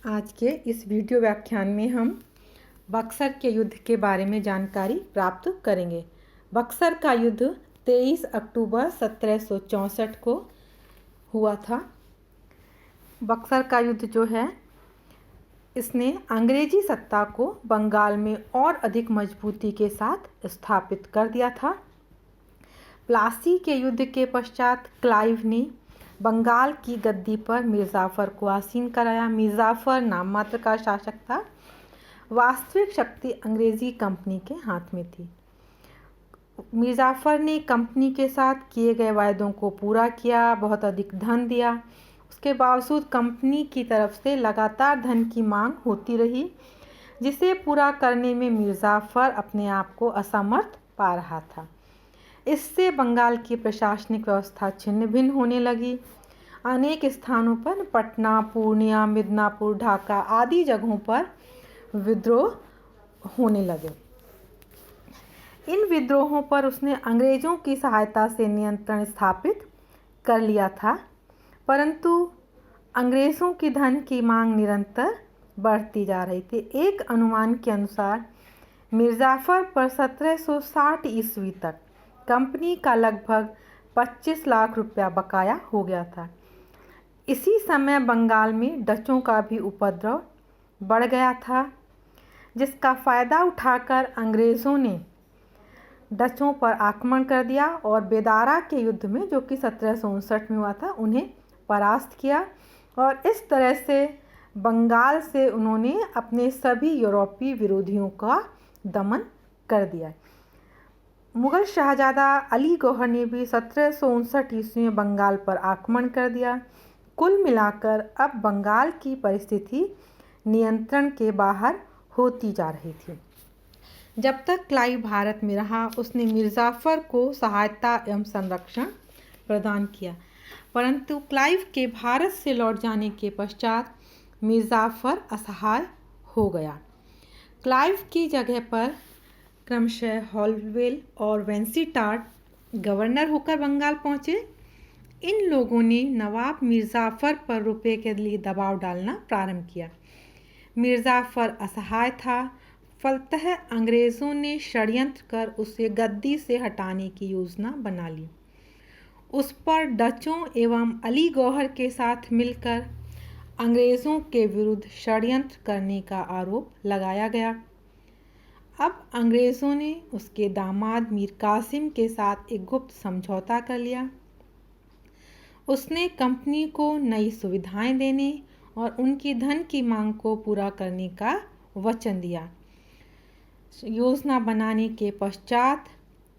आज के इस वीडियो व्याख्यान में हम बक्सर के युद्ध के बारे में जानकारी प्राप्त करेंगे। बक्सर का युद्ध 23 अक्टूबर 1764 को हुआ था। बक्सर का युद्ध जो है इसने अंग्रेजी सत्ता को बंगाल में और अधिक मजबूती के साथ स्थापित कर दिया था। प्लासी के युद्ध के पश्चात क्लाइव ने बंगाल की गद्दी पर मिर्ज़ाफ़र को आसीन कराया। मिर्ज़ाफ़र नाम मात्र का शासक था, वास्तविक शक्ति अंग्रेज़ी कंपनी के हाथ में थी। मिर्ज़ाफ़र ने कंपनी के साथ किए गए वायदों को पूरा किया, बहुत अधिक धन दिया। उसके बावजूद कंपनी की तरफ से लगातार धन की मांग होती रही, जिसे पूरा करने में मिर्ज़ाफ़र अपने आप को असमर्थ पा रहा था। इससे बंगाल की प्रशासनिक व्यवस्था छिन्न भिन्न होने लगी। अनेक स्थानों पर पटना, पूर्णिया, मिदनापुर, ढाका आदि जगहों पर विद्रोह होने लगे। इन विद्रोहों पर उसने अंग्रेज़ों की सहायता से नियंत्रण स्थापित कर लिया था, परंतु अंग्रेज़ों की धन की मांग निरंतर बढ़ती जा रही थी। एक अनुमान के अनुसार मिर्ज़ाफ़र पर 1760 ईस्वी तक कंपनी का लगभग 25 लाख रुपया बकाया हो गया था। इसी समय बंगाल में डचों का भी उपद्रव बढ़ गया था, जिसका फ़ायदा उठाकर अंग्रेज़ों ने डचों पर आक्रमण कर दिया और बेदारा के युद्ध में, जो कि 1759 में हुआ था, उन्हें परास्त किया। और इस तरह से बंगाल से उन्होंने अपने सभी यूरोपीय विरोधियों का दमन कर दिया। मुग़ल शहज़ादा अली गौहर ने भी 1759 ईस्वी में बंगाल पर आक्रमण कर दिया। कुल मिलाकर अब बंगाल की परिस्थिति नियंत्रण के बाहर होती जा रही थी। जब तक क्लाइव भारत में रहा, उसने मिर्ज़ाफ़र को सहायता एवं संरक्षण प्रदान किया, परंतु क्लाइव के भारत से लौट जाने के पश्चात मिर्ज़ाफ़र असहाय हो गया। क्लाइव की जगह पर क्रमशः हॉलवेल और वेंसीटार्ट गवर्नर होकर बंगाल पहुँचे। इन लोगों ने नवाब मिर्ज़ाफ़र पर रुपये के लिए दबाव डालना प्रारंभ किया। मिर्ज़ाफ़र असहाय था, फलतः अंग्रेज़ों ने षड्यंत्र कर उसे गद्दी से हटाने की योजना बना ली। उस पर डचों एवं अली गौहर के साथ मिलकर अंग्रेज़ों के विरुद्ध षड्यंत्र करने का आरोप लगाया गया। अब अंग्रेज़ों ने उसके दामाद मीर कासिम के साथ एक गुप्त समझौता कर लिया। उसने कंपनी को नई सुविधाएं देने और उनकी धन की मांग को पूरा करने का वचन दिया। योजना बनाने के पश्चात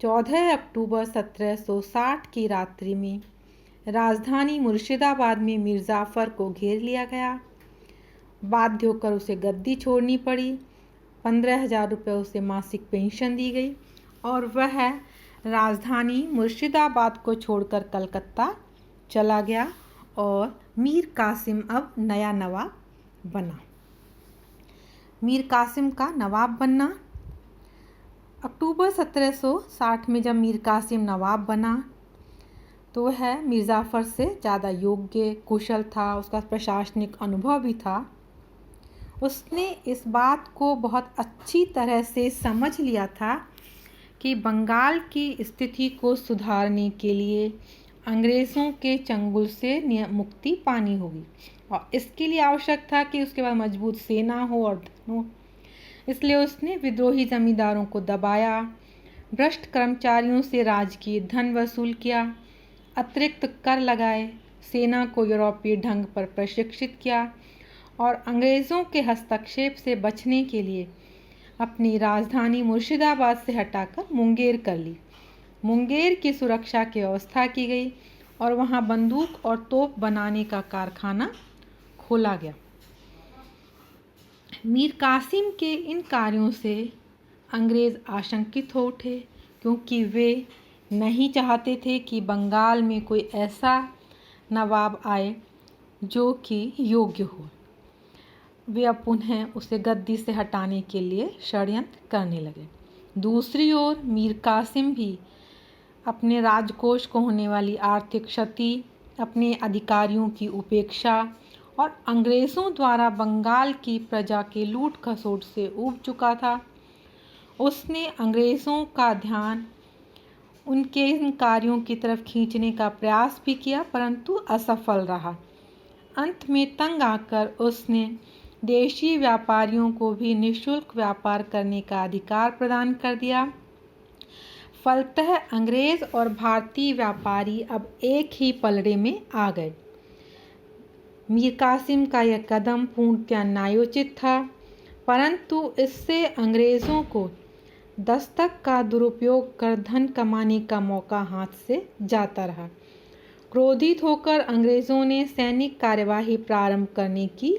14 अक्टूबर 1760 की रात्रि में राजधानी मुर्शिदाबाद में मिर्ज़ाफ़र को घेर लिया गया। बाध्य होकर उसे गद्दी छोड़नी पड़ी। 15,000 रुपये उसे मासिक पेंशन दी गई और वह राजधानी मुर्शिदाबाद को छोड़कर कलकत्ता चला गया और मीर कासिम अब नया नवाब बना। मीर कासिम का नवाब बनना, अक्टूबर 1760 में जब मीर कासिम नवाब बना तो वह मिर्ज़ाफ़र से ज़्यादा योग्य, कुशल था, उसका प्रशासनिक अनुभव भी था। उसने इस बात को बहुत अच्छी तरह से समझ लिया था कि बंगाल की स्थिति को सुधारने के लिए अंग्रेज़ों के चंगुल से मुक्ति पानी होगी और इसके लिए आवश्यक था कि उसके पास मजबूत सेना हो और धन हो। इसलिए उसने विद्रोही जमींदारों को दबाया, भ्रष्ट कर्मचारियों से राजकीय धन वसूल किया, अतिरिक्त कर लगाए, सेना को यूरोपीय ढंग पर प्रशिक्षित किया और अंग्रेज़ों के हस्तक्षेप से बचने के लिए अपनी राजधानी मुर्शिदाबाद से हटाकर मुंगेर कर ली। मुंगेर की सुरक्षा की व्यवस्था की गई और वहां बंदूक और तोप बनाने का कारखाना खोला गया। मीर कासिम के इन कार्यों से अंग्रेज़ आशंकित हो उठे, क्योंकि वे नहीं चाहते थे कि बंगाल में कोई ऐसा नवाब आए जो कि योग्य हो। वे अब पुनः उसे गद्दी से हटाने के लिए षड्यंत्र करने लगे। दूसरी ओर मीर कासिम भी अपने राजकोष को होने वाली आर्थिक क्षति, अपने अधिकारियों की उपेक्षा और अंग्रेज़ों द्वारा बंगाल की प्रजा के लूट खसोट से ऊब चुका था। उसने अंग्रेज़ों का ध्यान उनके इन कार्यों की तरफ खींचने का प्रयास भी किया, परंतु असफल रहा। अंत में तंग आकर उसने देशी व्यापारियों को भी निःशुल्क व्यापार करने का अधिकार प्रदान कर दिया। फलतः अंग्रेज और भारतीय व्यापारी अब एक ही पलड़े में आ गए। मीर कासिम का यह कदम पूर्णतः न्यायोचित था, परंतु इससे अंग्रेज़ों को दस्तक का दुरुपयोग कर धन कमाने का मौका हाथ से जाता रहा। क्रोधित होकर अंग्रेज़ों ने सैनिक कार्यवाही प्रारंभ करने की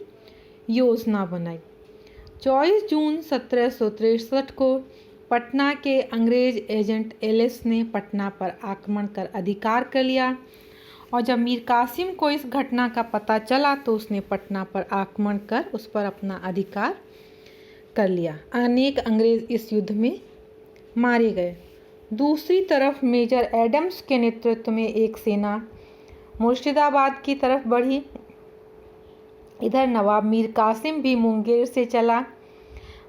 योजना बनाई। 24 जून 1763 को पटना के अंग्रेज एजेंट एलिस ने पटना पर आक्रमण कर अधिकार कर लिया, और जब मीर कासिम को इस घटना का पता चला तो उसने पटना पर आक्रमण कर उस पर अपना अधिकार कर लिया। अनेक अंग्रेज इस युद्ध में मारे गए। दूसरी तरफ मेजर एडम्स के नेतृत्व में एक सेना मुर्शिदाबाद की तरफ बढ़ी। इधर नवाब मीर कासिम भी मुंगेर से चला।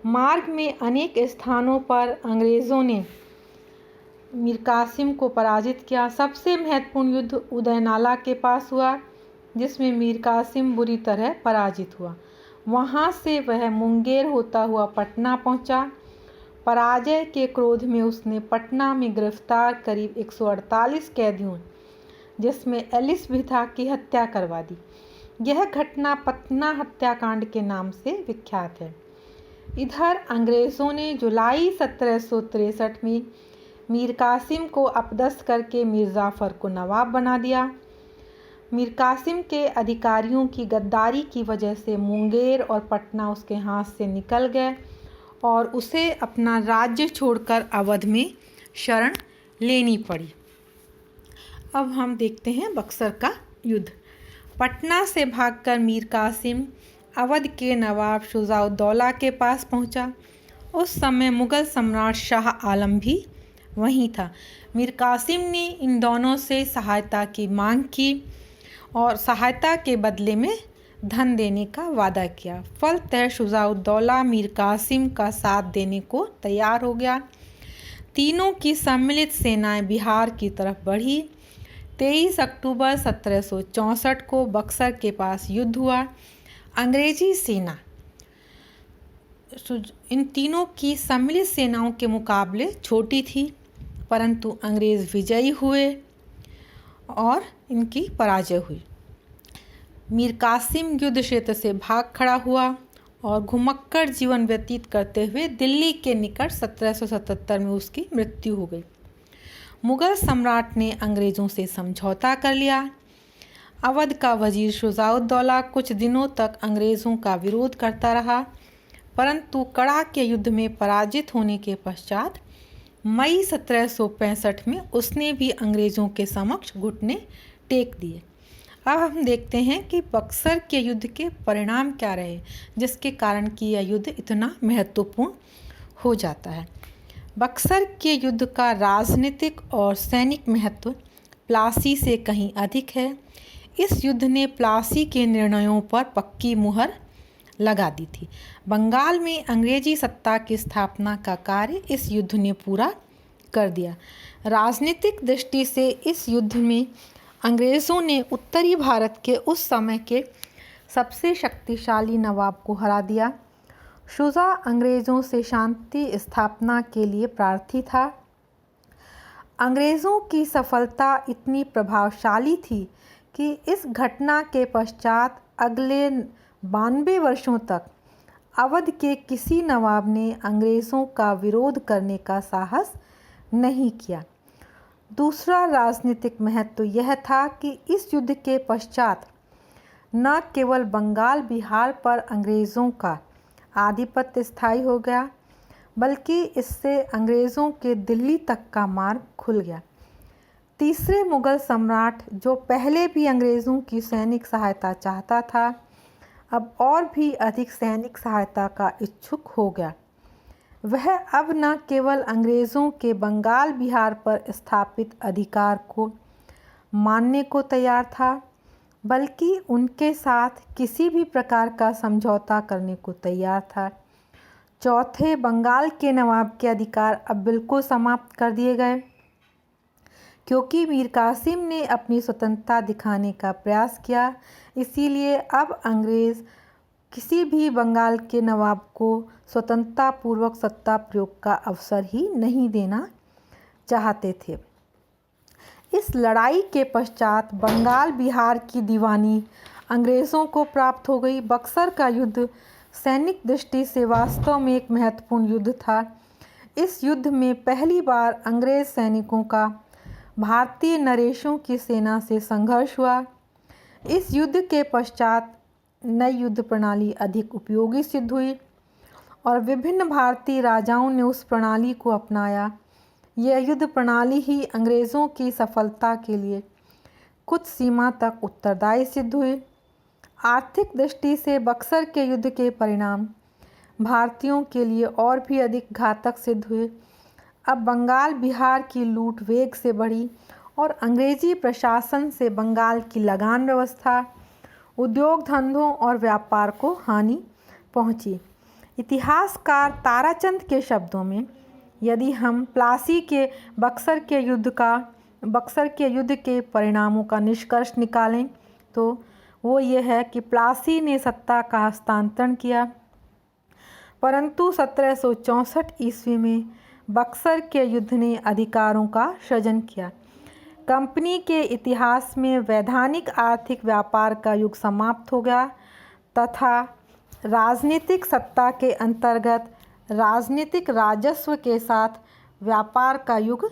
मार्ग में अनेक स्थानों पर अंग्रेज़ों ने मीर कासिम को पराजित किया। सबसे महत्वपूर्ण युद्ध उदयनाला के पास हुआ, जिसमें मीर कासिम बुरी तरह पराजित हुआ। वहां से वह मुंगेर होता हुआ पटना पहुंचा। पराजय के क्रोध में उसने पटना में गिरफ्तार करीब 148 कैदियों, जिसमें एलिस भी था, की हत्या करवा दी। यह घटना पटना हत्याकांड के नाम से विख्यात है। इधर अंग्रेज़ों ने जुलाई 1763 में मीर कासिम को अपदस्थ करके मीर जाफ़र को नवाब बना दिया। मीर कासिम के अधिकारियों की गद्दारी की वजह से मुंगेर और पटना उसके हाथ से निकल गए और उसे अपना राज्य छोड़कर अवध में शरण लेनी पड़ी। अब हम देखते हैं बक्सर का युद्ध। पटना से भागकर मीर कासिम अवध के नवाब शुजाउद्दौला के पास पहुंचा। उस समय मुग़ल सम्राट शाह आलम भी वहीं था। मीर कासिम ने इन दोनों से सहायता की मांग की और सहायता के बदले में धन देने का वादा किया। फलतः शुजाउद्दौला मीर कासिम का साथ देने को तैयार हो गया। तीनों की सम्मिलित सेनाएं बिहार की तरफ बढ़ी। 23 अक्टूबर 1764 को बक्सर के पास युद्ध हुआ। अंग्रेजी सेना इन तीनों की सम्मिलित सेनाओं के मुकाबले छोटी थी, परंतु अंग्रेज़ विजयी हुए और इनकी पराजय हुई। मीर कासिम युद्ध क्षेत्र से भाग खड़ा हुआ और घुमक्कड़ जीवन व्यतीत करते हुए दिल्ली के निकट 1777 में उसकी मृत्यु हो गई। मुग़ल सम्राट ने अंग्रेज़ों से समझौता कर लिया। अवध का वजीर शुजाउद्दौला कुछ दिनों तक अंग्रेज़ों का विरोध करता रहा, परंतु कड़ा के युद्ध में पराजित होने के पश्चात मई 1765 में उसने भी अंग्रेज़ों के समक्ष घुटने टेक दिए। अब हम देखते हैं कि बक्सर के युद्ध के परिणाम क्या रहे, जिसके कारण कि यह युद्ध इतना महत्वपूर्ण हो जाता है। बक्सर के युद्ध का राजनीतिक और सैनिक महत्व प्लासी से कहीं अधिक है। इस युद्ध ने प्लासी के निर्णयों पर पक्की मुहर लगा दी थी। बंगाल में अंग्रेजी सत्ता की स्थापना का कार्य इस युद्ध ने पूरा कर दिया। राजनीतिक दृष्टि से इस युद्ध में अंग्रेज़ों ने उत्तरी भारत के उस समय के सबसे शक्तिशाली नवाब को हरा दिया। शुजा अंग्रेज़ों से शांति स्थापना के लिए प्रार्थी था। अंग्रेज़ों की सफलता इतनी प्रभावशाली थी कि इस घटना के पश्चात अगले 92 वर्षों तक अवध के किसी नवाब ने अंग्रेज़ों का विरोध करने का साहस नहीं किया। दूसरा राजनीतिक महत्व यह था कि इस युद्ध के पश्चात न केवल बंगाल बिहार पर अंग्रेज़ों का आधिपत्य स्थायी हो गया, बल्कि इससे अंग्रेज़ों के दिल्ली तक का मार्ग खुल गया। तीसरे मुग़ल सम्राट, जो पहले भी अंग्रेज़ों की सैनिक सहायता चाहता था, अब और भी अधिक सैनिक सहायता का इच्छुक हो गया। वह अब न केवल अंग्रेज़ों के बंगाल बिहार पर स्थापित अधिकार को मानने को तैयार था, बल्कि उनके साथ किसी भी प्रकार का समझौता करने को तैयार था। चौथे, बंगाल के नवाब के अधिकार अब बिल्कुल समाप्त कर दिए गए, क्योंकि मीर कासिम ने अपनी स्वतंत्रता दिखाने का प्रयास किया। इसीलिए अब अंग्रेज़ किसी भी बंगाल के नवाब को स्वतंत्रतापूर्वक सत्ता प्रयोग का अवसर ही नहीं देना चाहते थे। इस लड़ाई के पश्चात बंगाल बिहार की दीवानी अंग्रेज़ों को प्राप्त हो गई। बक्सर का युद्ध सैनिक दृष्टि से वास्तव में एक महत्वपूर्ण युद्ध था। इस युद्ध में पहली बार अंग्रेज़ सैनिकों का भारतीय नरेशों की सेना से संघर्ष हुआ। इस युद्ध के पश्चात नई युद्ध प्रणाली अधिक उपयोगी सिद्ध हुई और विभिन्न भारतीय राजाओं ने उस प्रणाली को अपनाया। यह युद्ध प्रणाली ही अंग्रेज़ों की सफलता के लिए कुछ सीमा तक उत्तरदायी सिद्ध हुई। आर्थिक दृष्टि से बक्सर के युद्ध के परिणाम भारतीयों के लिए और भी अधिक घातक सिद्ध हुए। अब बंगाल बिहार की लूट वेग से बढ़ी और अंग्रेजी प्रशासन से बंगाल की लगान व्यवस्था, उद्योग धंधों और व्यापार को हानि पहुंची। इतिहासकार ताराचंद के शब्दों में, यदि हम प्लासी के बक्सर के युद्ध के परिणामों का निष्कर्ष निकालें तो वो ये है कि प्लासी ने सत्ता का हस्तांतरण किया, परंतु 1764 ईस्वी में बक्सर के युद्ध ने अधिकारों का सृजन किया। कंपनी के इतिहास में वैधानिक आर्थिक व्यापार का युग समाप्त हो गया तथा राजनीतिक सत्ता के अंतर्गत राजनीतिक राजस्व के साथ व्यापार का युग